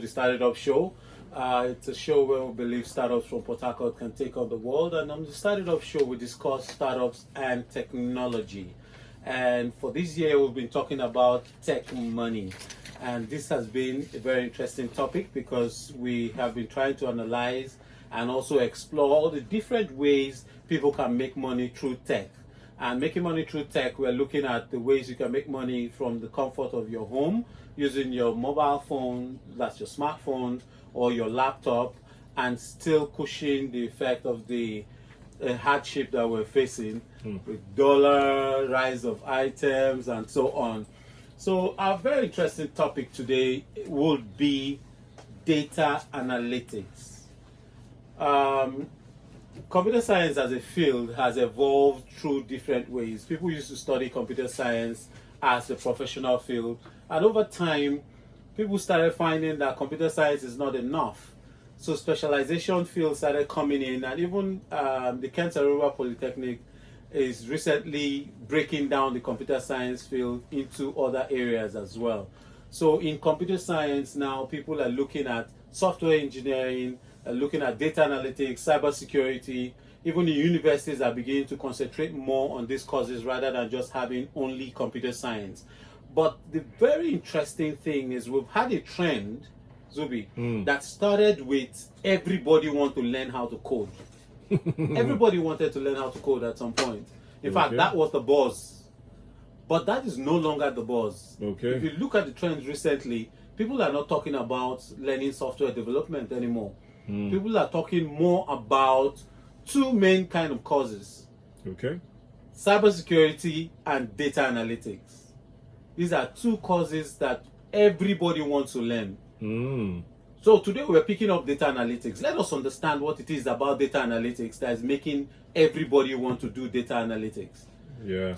STARTITUP show. It's a show where we believe startups from Port Harcourt can take on the world. And on the STARTITUP show, we discuss startups and technology. And for this year, we've been talking about tech money. And this has been a very interesting topic because we have been trying to analyze and also explore all the different ways people can make money through tech. And making money through tech, we're looking at the ways you can make money from the comfort of your home, using your mobile phone, that's your smartphone, or your laptop, and still cushion the effect of the hardship that we're facing with dollar, rise of items, and so on. So our very interesting topic today would be data analytics. Computer science as a field has evolved through different ways. People used to study computer science as a professional field, and over time, people started finding that computer science is not enough. So specialization fields started coming in, and even the Kent Aurora Polytechnic is recently breaking down the computer science field into other areas as well. So in computer science now, people are looking at software engineering, looking at data analytics, cybersecurity. Even the universities are beginning to concentrate more on these courses rather than just having only computer science. But the very interesting thing is we've had a trend, Zubi, that started with everybody want to learn how to code. Everybody wanted to learn how to code at some point. In fact, that was the buzz. But that is no longer the buzz. If you look at the trends recently, people are not talking about learning software development anymore. People are talking more about two main kind of courses. Cybersecurity and data analytics. These are two courses that everybody wants to learn. So today we're picking up data analytics. Let us understand what it is about data analytics that is making everybody want to do data analytics.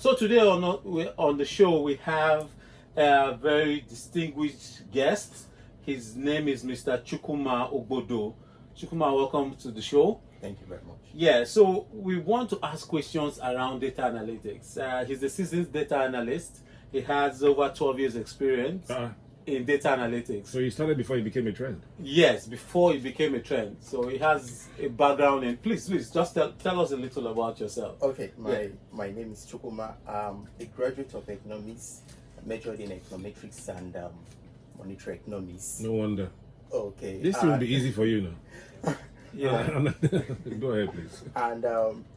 So today on the show we have a very distinguished guest. His name is Mr. Chukwuma Ogbodo. Chukwuma, welcome to the show. Thank you very much. Yeah, so we want to ask questions around data analytics. He's a seasoned data analyst. He has over 12 years experience in data analytics. So you started before it became a trend? Yes, before it became a trend. So he has a background in, please, just tell us a little about yourself. Okay, my name is Chukwuma. I'm a graduate of economics, majored in econometrics and monetary economics. No wonder. Okay. This will be easy for you now. Go ahead, please. And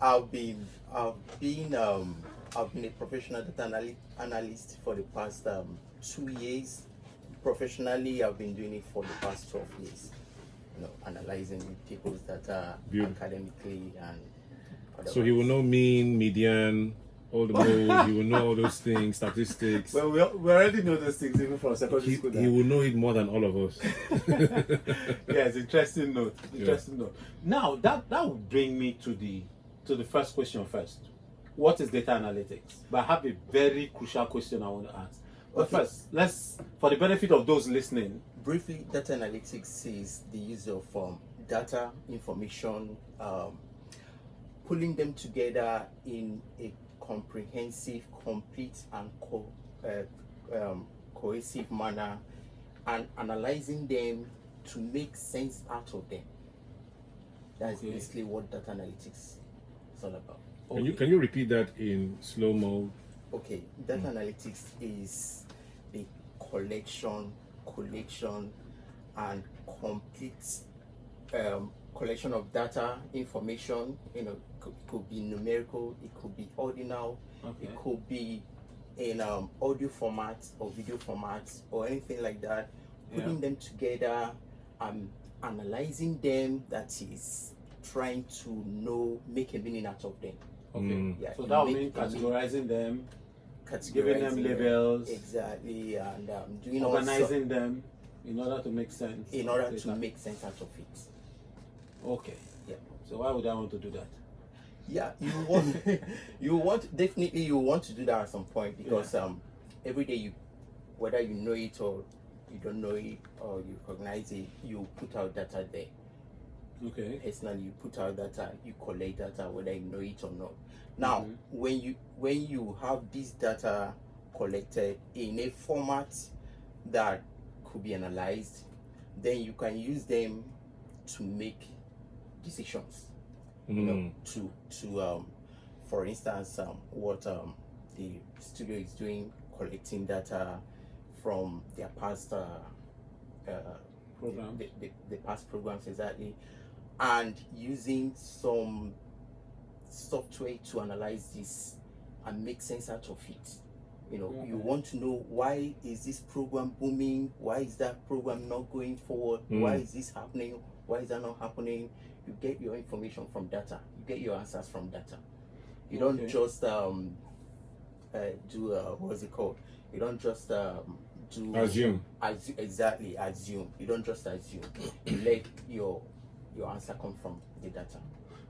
I've been a professional data analyst for the past 2 years. Professionally, I've been doing it for the past 12 years. Analyzing people's data academically and otherwise. So he will know mean, median, all the modes, he will know all those things, statistics. Well, we already know those things even from secondary school. He will know it more than all of us. Yes, interesting note. Note. Now that would bring me to the first question first. What is data analytics? But I have a very crucial question I want to ask. But first, let's, for the benefit of those listening, briefly, data analytics is the use of data, information, pulling them together in a comprehensive, complete, and cohesive manner, and analyzing them to make sense out of them. That's basically what data analytics is all about. Can you repeat that in slow mo? Okay, data analytics is the collection, and complete collection of data, information. It could be numerical, it could be ordinal, it could be in audio format or video format or anything like that. Putting them together, analyzing them. That is trying to make a meaning out of them. So that would mean categorizing them, giving them labels, exactly, and organizing them in order to make sense. In order to make sense out of it. Okay. Yeah. So why would I want to do that? Yeah, you want to do that at some point because every day whether you know it or you don't know it or you recognize it, you put out data there. Okay. Personally, you put out data, you collect data, whether you know it or not. Now, when you have this data collected in a format that could be analyzed, then you can use them to make decisions. You know, to for instance, what the studio is doing, collecting data from their past Programs. the past programs, exactly, and using some software to analyze this and make sense out of it. You know, you want to know, why is this program booming? Why is that program not going forward? Why is this happening? Why is that not happening? You get your information from data. You get your answers from data. You don't just do what's it called? You don't just do Assume. Exactly, assume. You don't just assume. You let your answer come from the data.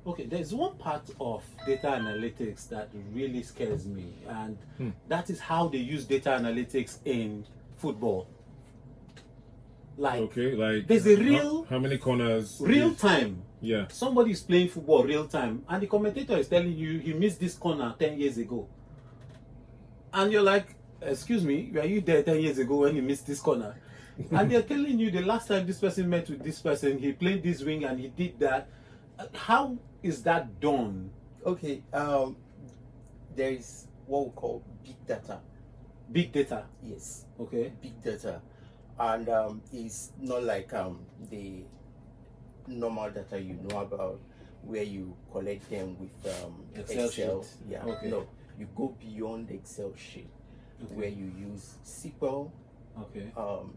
Okay, there's one part of data analytics that really scares me, and that is how they use data analytics in football. Like, there's a real how many corners? real time. Yeah. Somebody is playing football real time, and the commentator is telling you he missed this corner 10 years ago. And you're like, excuse me, were you there 10 years ago when you missed this corner? And they're telling you the last time this person met with this person, he played this wing and he did that. How is that done? Okay, there is what we call big data. Big data. Yes. Okay. Big data. And it's not like the normal data you know about, where you collect them with Excel sheet. Yeah. Okay. No, you go beyond the Excel sheet, where you use SQL. Okay.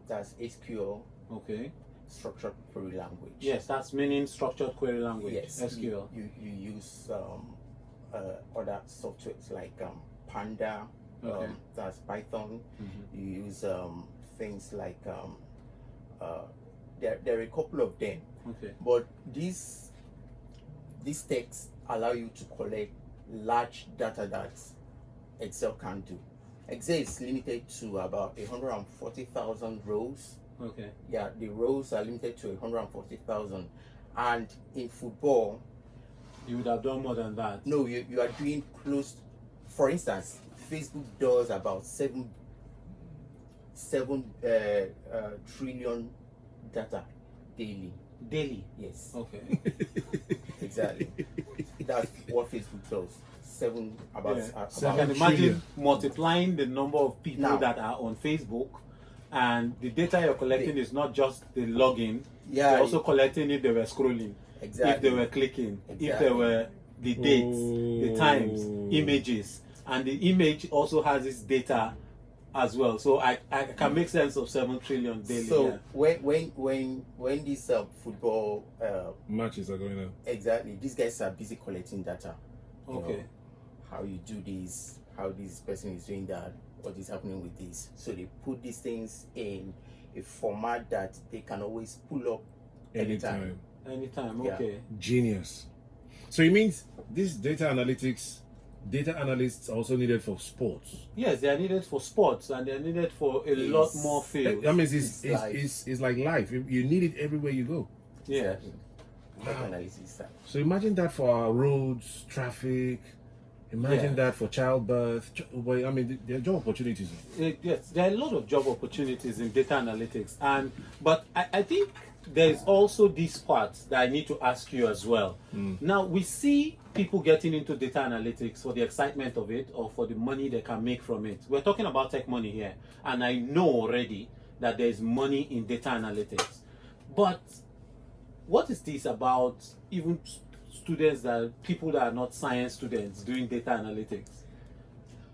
That's SQL. Okay. Structured query language. Yes, that's meaning structured query language. Yes. SQL. You use other softwares like Panda. Okay. That's Python. You use things like there are a couple of them. Okay. But these texts allow you to collect large data that Excel can't do. Excel is limited to about 140,000 rows. Okay. Yeah, the rows are limited to 140,000. And in football, You would have done more than that. no, you are doing close. For instance, Facebook does about 7 trillion data daily. Daily. Yes, Okay. exactly. That's what Facebook does. About Yeah. So I 7 can imagine trillion. multiplying the number of people Now- that are on Facebook, and the data you're collecting is not just the login. Yeah, You're also collecting if they were scrolling, exactly. if they were clicking, if Exactly. there were the dates, the times, images, and the image also has its data as well. So I can make sense of 7 trillion daily. So yeah. when these football Matches are going on. exactly, these guys are busy collecting data. You know, Okay. how you do this, how this person is doing that, what is happening with this. So they put these things in a format that they can always pull up anytime. Anytime. Yeah. Okay. Genius. So it means this data analytics, data analysts are also needed for sports. Yes, they are needed for sports, and they are needed for a lot more fields. That means It's life. it's like life. You need it everywhere you go. Yeah. Exactly. Data analysis. So imagine that for our roads, traffic. Imagine Yeah. that for childbirth. Well, I mean, there are job opportunities. Yes, there are a lot of job opportunities in data analytics, but I think there is also this part that I need to ask you as well. Now we see people getting into data analytics for the excitement of it or for the money they can make from it. We're talking about tech money here, and I know already that there is money in data analytics. But what is this about even students, people that are not science students doing data analytics?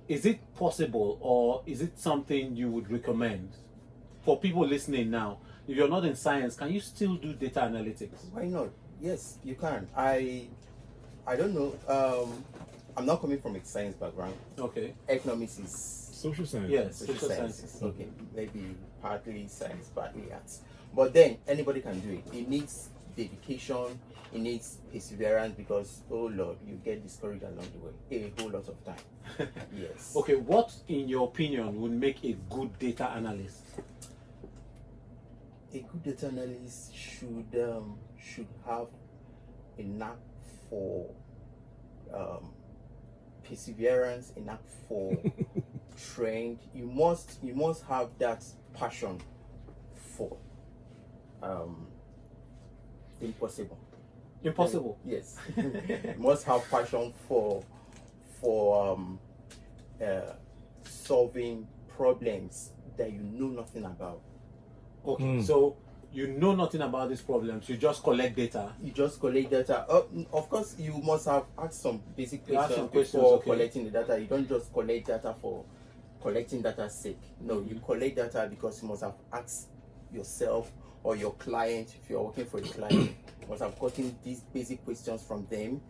Is it possible, or is it something you would recommend for people listening now? If you're not in science, can you still do data analytics? Why not? Yes, you can. I don't know. I'm not coming from a science background. Okay. Economics is Social science. Yes, social social sciences. sciences. Okay, maybe partly science, partly arts. But then anybody can do it. It needs dedication. It needs perseverance, because oh Lord, you get discouraged along the way a whole lot of time. Yes. Okay, what in your opinion would make a good data analyst? A good data analyst should have a knack for perseverance, a knack for trend. You must have that passion for impossible. Impossible. Yes. You must have passion for solving problems that you know nothing about. Okay, so you know nothing about these problems. You just collect data. You just collect data. Of course, you must have asked some basic You ask questions some questions, before okay. collecting the data. You don't just collect data for collecting data's sake. No, you collect data because you must have asked yourself or your client, if you're working for a client, you must have gotten these basic questions from them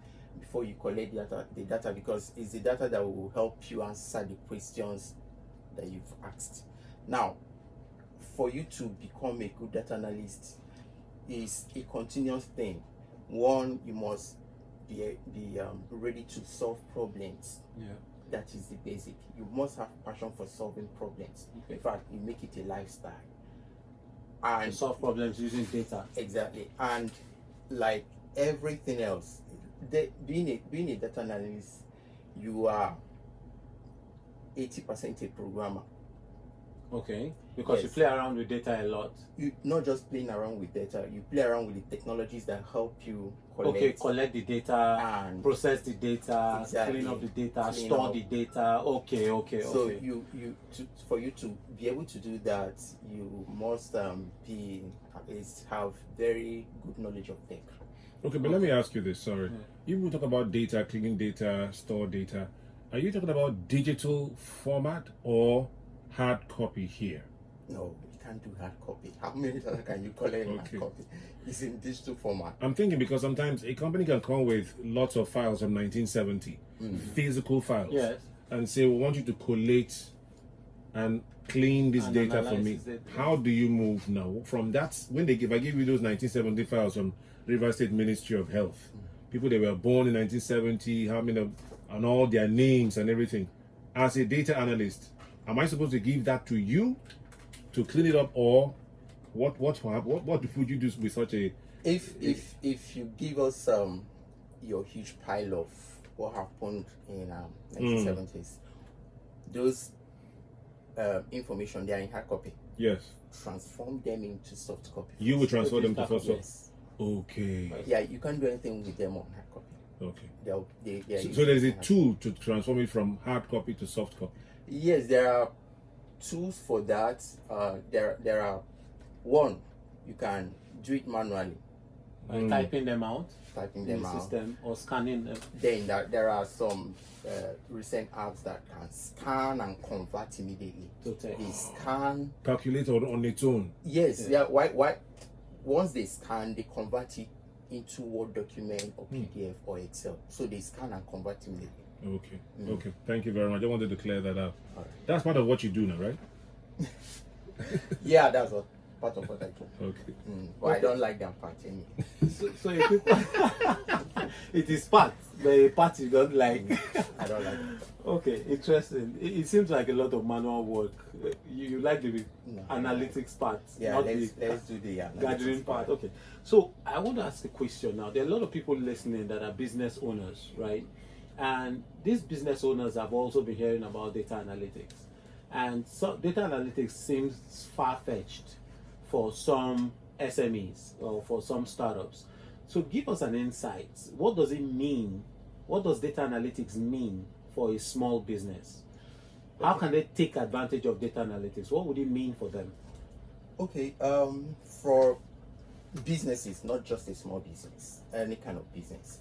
before you collect the data, because it's the data that will help you answer the questions that you've asked. Now, for you to become a good data analyst is a continuous thing. One, you must be ready to solve problems. Yeah. That is the basic. You must have passion for solving problems. Okay. In fact, you make it a lifestyle. To And solve problems using data. exactly. And like everything else, being a data analyst, you are 80% a programmer. Okay, because you Yes. play around with data a lot. You not just playing around with data, you play around with the technologies that help you collect. Okay, collect the data, And process the data, exactly, clean up the data, clean store up. the data. Okay. So Okay. for you to be able to do that, you must have very good knowledge of tech. Okay, but let me ask you this. Sorry, you talk about data, cleaning data, store data. Are you talking about digital format or hard copy here? No, you can't do hard copy. How many data can you collect in Okay. hard copy? It's in digital format. I'm thinking because sometimes a company can come with lots of files from 1970, physical files, Yes. and say, we want you to collate and clean this And data for me. analyze it, yeah. How do you move now from that? If I give you those 1970 files from River State Ministry of Health, people that were born in 1970, how many and all their names and everything. As a data analyst, am I supposed to give that to you to clean it up, or what would you do with such a? If you give us your huge pile of what happened in 1970s, those information they are in hard copy. Yes, Transform them into soft copy. you will transfer them to first. Yes. Okay. Yeah, you can't do anything with them on hard copy. Okay. They are So there is a using hard- tool to transform it from hard copy to soft copy. Yes, there are tools for that. There are one, you can do it manually, By typing them out typing in them the out. system or scanning them. Then there are some recent apps that can scan and convert immediately. To text. They scan. Calculate on its own. Yes, yeah. Why? Once they scan, they convert it into Word document or PDF or Excel. So they scan and convert immediately. Okay. Okay. Thank you very much. I wanted to clear that up. All right. That's part of what you do now, right? Yeah, that's what part of what I do. Okay. But I don't like that part anyway. So if you, it is part, but a part you don't like. I don't like that. Okay, interesting. It seems like a lot of manual work. You like the No. analytics part, Yeah, not let's the do the gathering analytics part. Okay, so I want to ask a question now. There are a lot of people listening that are business owners, right? And these business owners have also been hearing about data analytics, and so data analytics seems far-fetched for some SMEs or for some startups. So give us an insight. What does it mean? What does data analytics mean for a small business? How can they take advantage of data analytics? What would it mean for them? Okay, for businesses, not just a small business, any kind of business,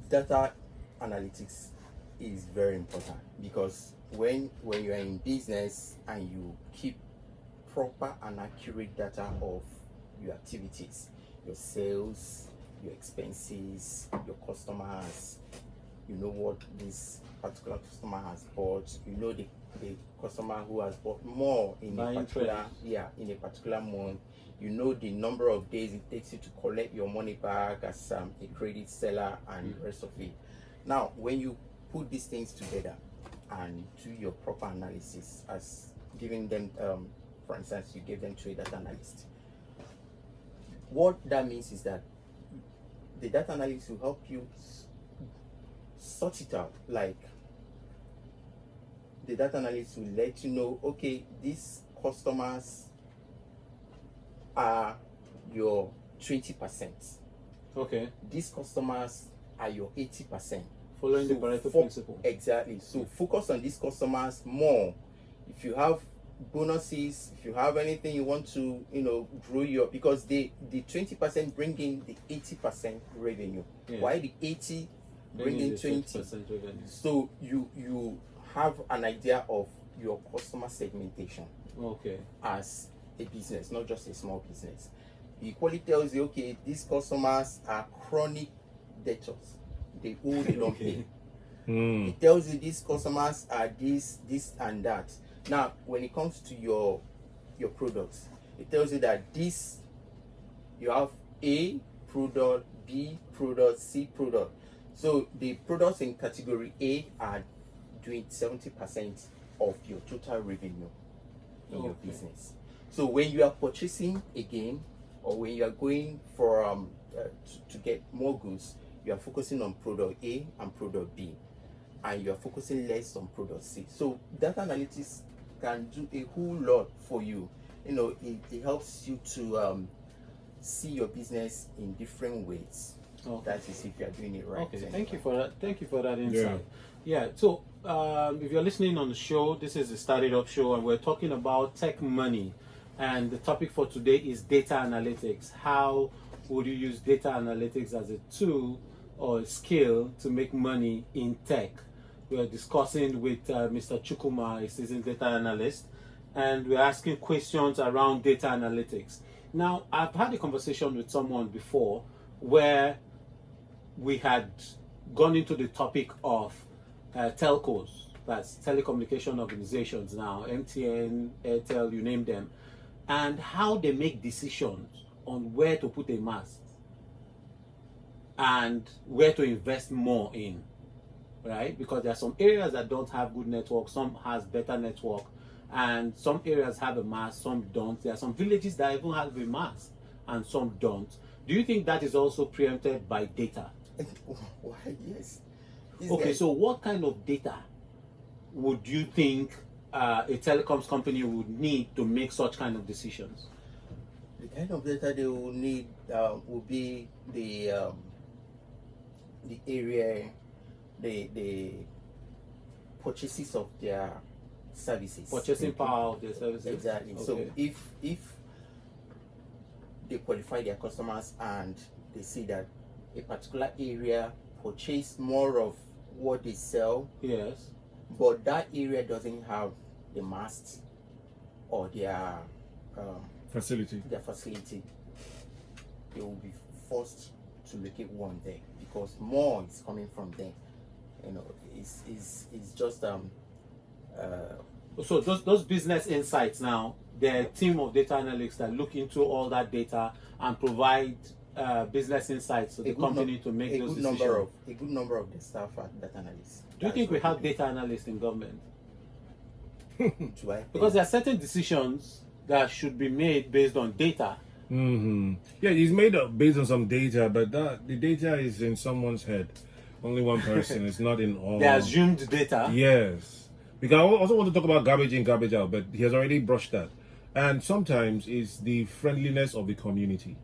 data analytics is very important, because when you are in business and you keep proper and accurate data of your activities, your sales, your expenses, your customers, you know what this particular customer has bought, you know the customer who has bought more in Buying a particular trends. in a particular month, you know the number of days it takes you to collect your money back as a credit seller and the rest of it. Now, when you put these things together and do your proper analysis, as giving them, for instance, you give them to a data analyst, what that means is that the data analyst will help you sort it out. Like, the data analyst will let you know, okay, these customers are your 20%. Okay. These customers are your 80%. Following the Pareto principle. Exactly. So focus on these customers more. If you have bonuses, if you have anything you want to, grow your, because the 20% bring in the 80% revenue. Yeah. Why the 80 bring in 20%? Revenue. So you have an idea of your customer segmentation. Okay. As a business, not just a small business. It equally tells you, okay, these customers are chronic debtors. They owe, they don't pay. It tells you these customers are this, and that. Now, when it comes to your products, it tells you that this, you have A product, B product, C product. So the products in category A are doing 70% of your total revenue in your business. So when you are purchasing again, or when you are going for to get more goods, you are focusing on product A and product B, and you are focusing less on product C. So data analytics can do a whole lot for you. It helps you to see your business in different ways. Okay. That is, if you are doing it right. Okay, thank you for that. Thank you for that Yeah. insight. Yeah. So, if you're listening on the show, this is the STARTITUP show, and we're talking about tech money. And the topic for today is data analytics. How would you use data analytics as a tool or a skill to make money in tech? We're discussing with Mr. Chukuma, a seasoned data analyst, and we're asking questions around data analytics. Now, I've had a conversation with someone before where we had gone into the topic of telcos, that's telecommunication organizations now, MTN, Airtel, you name them, and how they make decisions on where to put a mast and where to invest more in, right? Because there are some areas that don't have good network, some has better network, and some areas have a mast, some don't. There are some villages that even have a mast and some don't. Do you think that is also preempted by data? Why, yes. Okay, so what kind of data would you think a telecoms company would need to make such kind of decisions? The kind of data they will need will be the area, the purchases of their services. Purchasing power of their services. Exactly. Okay. So if they qualify their customers and they see that a particular area purchase more of what they sell, Yes. but that area doesn't have the mast or their Facility. they will be forced to locate one there because more is coming from there. It's just So those business insights now, they're a team of data analysts that look into all that data and provide business insights to the company to make those decisions. A good number of the staff are data analysts. Do you think we have data analysts in government? Do I? Because there are certain decisions that should be made based on data. Yeah, it's made up based on some data, but the data is in someone's head. Only one person. It's not in all. They assumed data. Yes. Because I also want to talk about garbage in, garbage out, but he has already brushed that. And sometimes it's the friendliness of the community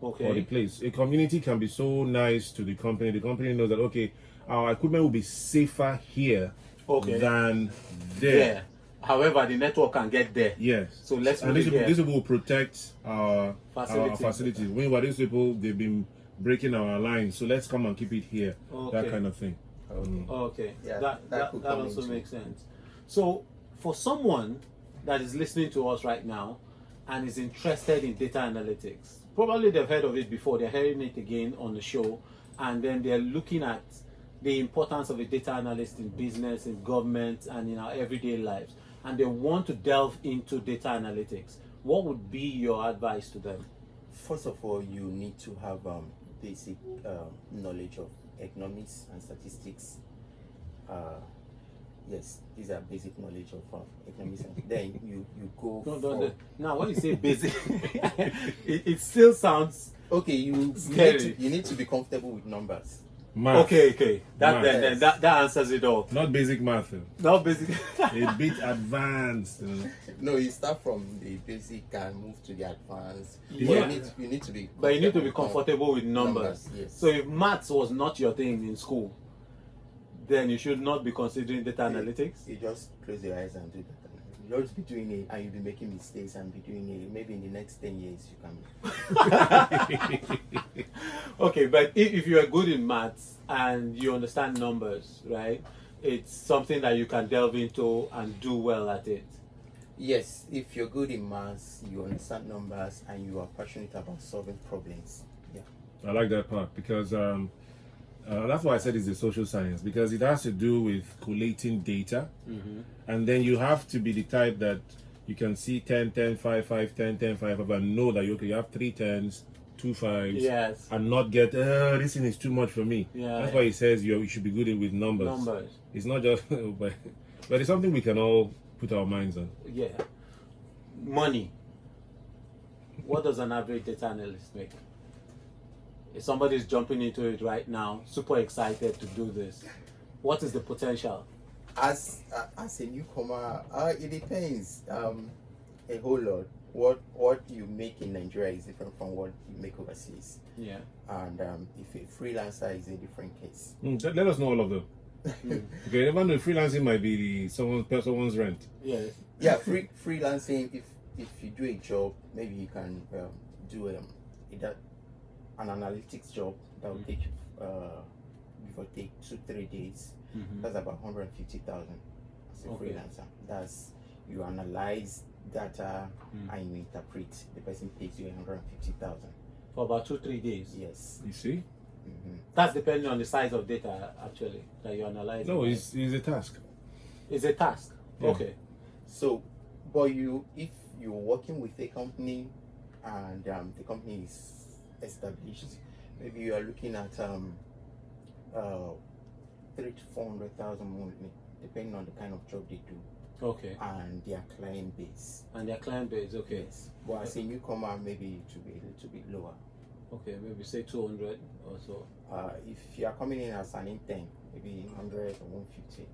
or the Okay. place. A community can be so nice to the company. The company knows that, okay, our equipment will be safer here Okay. than there. Yeah. However, the network can get there. Yes. So let's and put it here. this will protect our Facilities. facilities. Meanwhile, these people, they've been breaking our lines, so let's come and keep it here. Okay. That kind of thing. Okay, Yeah, that could come also into makes sense. So, for someone that is listening to us right now and is interested in data analytics, probably they've heard of it before, they're hearing it again on the show, and then they're looking at the importance of a data analyst in business, in government, and in our everyday lives, and they want to delve into data analytics. What would be your advice to them? First of all, you need to have basic knowledge of economics and statistics. Yes, these are basic knowledge of economics. And then you go Now, when you say basic, it still sounds okay. You Scary. need to be comfortable with numbers. Math. Okay. That Math. then that answers it all. Not basic math. Not basic. A bit advanced. No, you start from the basic and move to the advanced. Yeah. But you need to be. But you need to be comfortable with numbers. Numbers, yes. So if maths was not your thing in school, then you should not be considering data analytics. You just close your eyes and do that. You'll just be doing it, and you'll be making mistakes and be doing it. Maybe in the next 10 years you can. Okay, but if you are good in maths and you understand numbers, right? It's something that you can delve into and do well at it. Yes, if you're good in maths, you understand numbers, and you are passionate about solving problems. Yeah. I like that part because that's why I said it's a social science, because it has to do with collating data, and then you have to be the type that you can see 10, 10, 5, 5, 10, 10, 5, 5, and know that you have 3 10s, 2 5s, Yes. and not get, this thing is too much for me. Yeah. That's why he says you should be good with numbers. Numbers. It's not just, but it's something we can all put our minds on. Yeah. Money. What does an average data analyst make? If somebody's jumping into it right now, super excited to do this, what is the potential? As a newcomer, it depends a whole lot. What you make in Nigeria is different from what you make overseas. Yeah. And if a freelancer is a different case. Let us know all of them. Okay, never know, freelancing might be someone's rent. Yes. Yeah, freelancing. If you do a job, maybe you can do either an analytics job that will take give or take 2-3 days. That's about 150,000 as a freelancer. That's you analyze data and you interpret. The person pays you 150,000 For about 2-3 days. Yes. You see? That's depending on the size of data actually that you're analyzing. No, it's a task. It's a task. Yeah. Okay. So, but if you're working with a company and the company is established, maybe you are looking at 300,000 to 400,000 monthly, depending on the kind of job they do Okay. and their client base. And their client base, okay. Yes. But as a newcomer, maybe it will be a little bit lower. Okay, maybe say 200 or so. If you are coming in as an intern, maybe 100 or 150,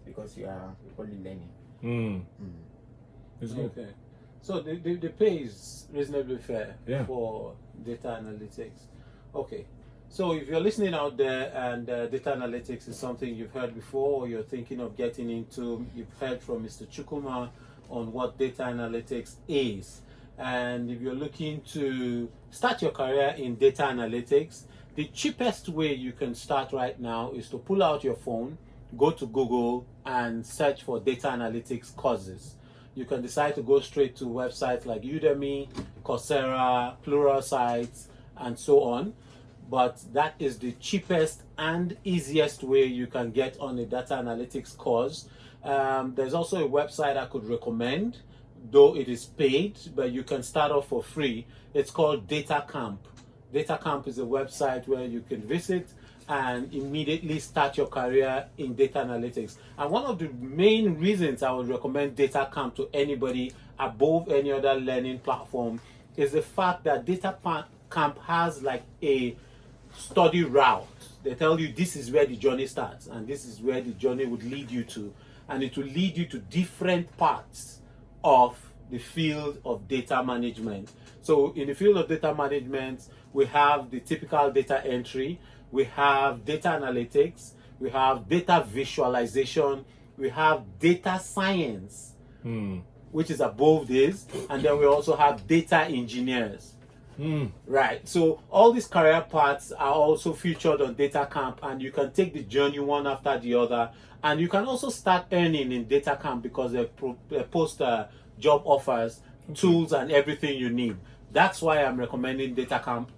because you are only learning. It's good. Okay. So the pay is reasonably fair Yeah. for data analytics. Okay. So if you're listening out there and data analytics is something you've heard before or you're thinking of getting into, you've heard from Mr. Chukwuma on what data analytics is. And if you're looking to start your career in data analytics, the cheapest way you can start right now is to pull out your phone, go to Google and search for data analytics courses. You can decide to go straight to websites like Udemy, Coursera, Pluralsight, and so on. But that is the cheapest and easiest way you can get on a data analytics course. There's also a website I could recommend, though it is paid, but you can start off for free. It's called Data Camp. Data Camp is a website where you can visit and immediately start your career in data analytics. And one of the main reasons I would recommend Data Camp to anybody above any other learning platform is the fact that Data Camp has like a study route. They tell you this is where the journey starts and this is where the journey would lead you to, and it will lead you to different parts of the field of data management. So in the field of data management, we have the typical data entry, we have data analytics, we have data visualization, we have data science, which is above this, and then we also have data engineers. Right, so all these career paths are also featured on Data Camp, and you can take the journey one after the other, and you can also start earning in Data Camp because they post job offers, tools, and everything you need. That's why I'm recommending Data Camp.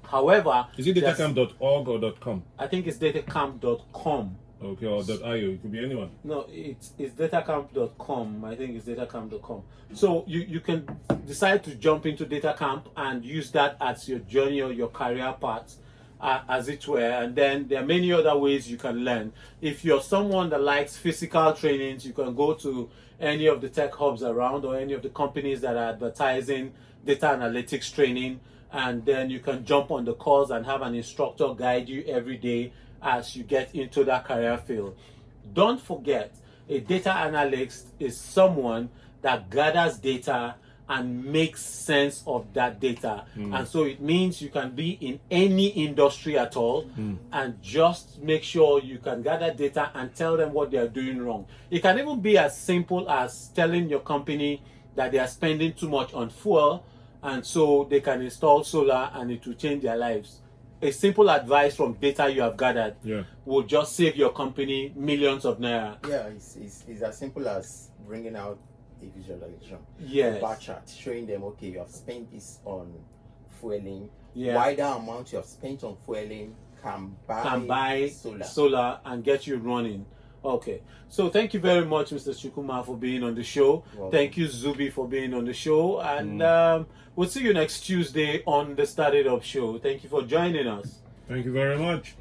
However, Is it datacamp.org or .com? I think it's datacamp.com. Okay, or .io. It could be anyone. No, it's datacamp.com. I think it's datacamp.com. So you can decide to jump into Datacamp and use that as your journey or your career path, as it were. And then there are many other ways you can learn. If you're someone that likes physical trainings, you can go to any of the tech hubs around or any of the companies that are advertising data analytics training, and then you can jump on the course and have an instructor guide you every day as you get into that career field. Don't forget, a data analyst is someone that gathers data and makes sense of that data. And so it means you can be in any industry at all and just make sure you can gather data and tell them what they are doing wrong. It can even be as simple as telling your company that they are spending too much on fuel, and so they can install solar and it will change their lives. A simple advice from data you have gathered will just save your company millions of naira. Yeah, it's as simple as bringing out a visualization, Yes. a bar chart, showing them, okay, you have spent this on fueling. Yeah. Wider amount you have spent on fueling can buy solar and get you running. Okay, so thank you very much, Mr. Chukuma, for being on the show. Thank you, Zubi, for being on the show, and we'll see you next Tuesday on the StartItup show. Thank you for joining us. Thank you very much.